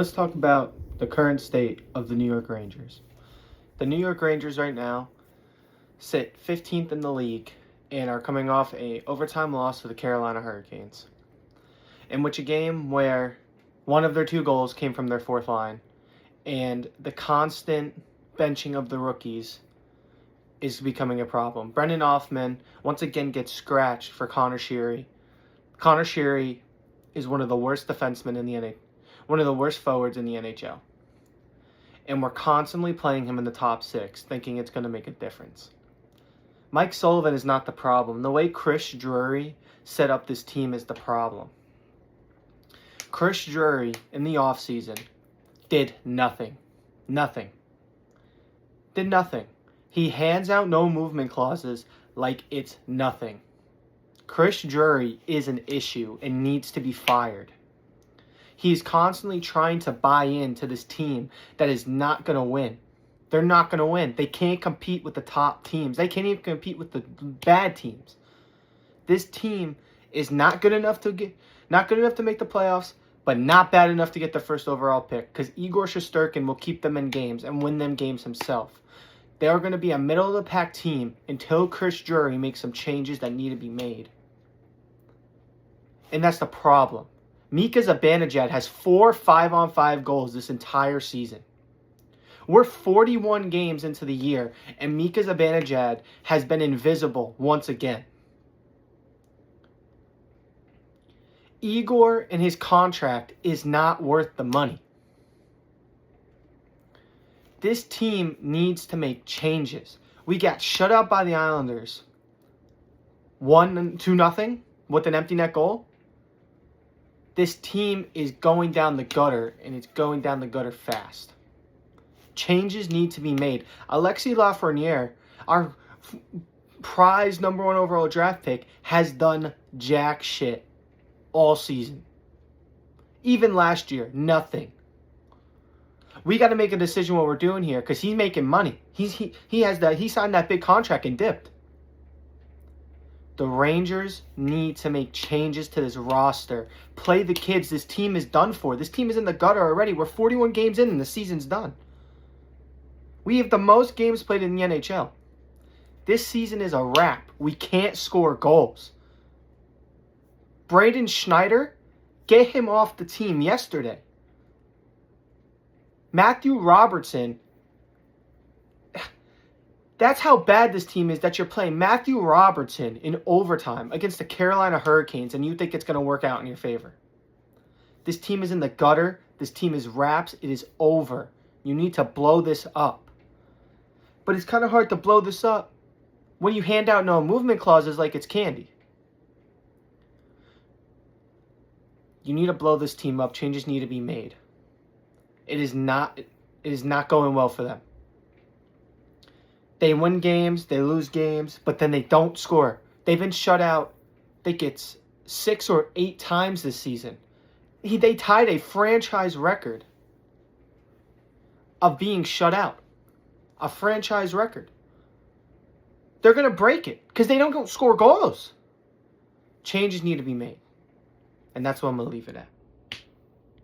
Let's talk about the current state of the New York Rangers. The New York Rangers right now sit 15th in the league and are coming off a overtime loss to the Carolina Hurricanes, in which a game where one of their two goals came from their fourth line, and the constant benching of the rookies is becoming a problem. Brendan Othmann once again gets scratched for Connor Sheary. Connor Sheary is one of the worst defensemen in the NHL. One of the worst forwards in the NHL. And we're constantly playing him in the top six, thinking it's going to make a difference. Mike Sullivan is not the problem. The way Chris Drury set up this team is the problem. Chris Drury, in the offseason, did nothing. Nothing. Did nothing. He hands out no movement clauses like it's nothing. Chris Drury is an issue and needs to be fired. He's constantly trying to buy into this team that is not going to win. They're not going to win. They can't compete with the top teams. They can't even compete with the bad teams. This team is not good enough to make the playoffs, but not bad enough to get the first overall pick, because Igor Shesterkin will keep them in games and win them games himself. They are going to be a middle-of-the-pack team until Chris Drury makes some changes that need to be made. And that's the problem. Mika Zibanejad has 4 5-on-5 goals this entire season. We're 41 games into the year, and Mika Zibanejad has been invisible once again. Igor and his contract is not worth the money. This team needs to make changes. We got shut out by the Islanders 2-0 with an empty net goal. This team is going down the gutter, and it's going down the gutter fast. Changes need to be made. Alexis Lafreniere, our prize number 1 overall draft pick, has done jack shit all season. Even last year, nothing. We got to make a decision what we're doing here, because he's making money. He signed that big contract and dipped. The Rangers need to make changes to this roster. Play the kids. This team is done for. This team is in the gutter already. We're 41 games in and the season's done. We have the most games played in the NHL. This season is a wrap. We can't score goals. Braden Schneider, get him off the team yesterday. Matthew Robertson, that's how bad this team is, that you're playing Matthew Robertson in overtime against the Carolina Hurricanes and you think it's going to work out in your favor. This team is in the gutter. This team is wraps. It is over. You need to blow this up. But it's kind of hard to blow this up when you hand out no movement clauses like it's candy. You need to blow this team up. Changes need to be made. It is not going well for them. They win games, they lose games, but then they don't score. They've been shut out, I think it's 6 or 8 times this season. They tied a franchise record of being shut out. A franchise record. They're going to break it because they don't score goals. Changes need to be made. And that's what I'm going to leave it at.